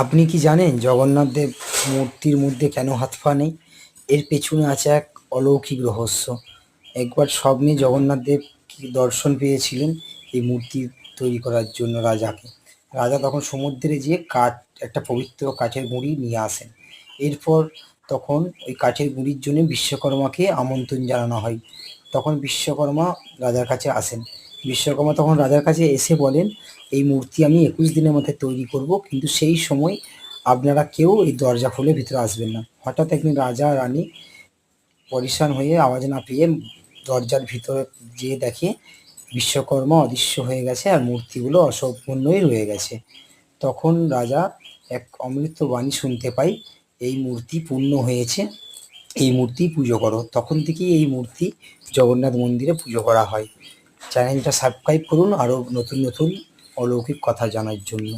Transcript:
আপনি কি জানেন জগন্নাথ দেব মূর্তির মধ্যে কেন হাত পা নেই? এর পেছনে আছে এক অলৌকিক রহস্য। একবার স্বপ্নে জগন্নাথ দেব কি দর্শন পেয়েছিলেন এই মূর্তি তৈরি করার জন্য রাজাকে। রাজা তখন সমুদ্রে যেয়ে একটা পবিত্র কাঠের গুঁড়ি নিয়ে আসেন। এরপর তখন ওই কাঠের গুঁড়ির জন্য বিশ্বকর্মাকে আমন্ত্রণ জানানো হয়। তখন বিশ্বকর্মা রাজার কাছে আসেন। বিশ্বকর্মা তখন রাজার কাছে এসে বলেন, এই মূর্তি আমি ২১ দিনের মধ্যে তৈরি করব, কিন্তু সেই সময় আপনারা কেউ এই দরজা খুলে ভিতরে আসবেন না। হঠাৎ একদিন রাজা রানী পরেশান হয়ে আওয়াজ না পেয়ে দরজার ভিতরে যেয়ে দেখে বিশ্বকর্মা অদৃশ্য হয়ে গেছে আর মূর্তিগুলো অসম্পূর্ণই রয়ে গেছে। তখন রাজা এক অমৃত বাণী শুনতে পায়, এই মূর্তি পূর্ণ হয়েছে, এই মূর্তি পুজো করো। তখন থেকেই এই মূর্তি জগন্নাথ মন্দিরে পুজো করা হয়। চ্যানেলটা সাবস্ক্রাইব করুন আরও নতুন নতুন অলৌকিক কথা জানার জন্য।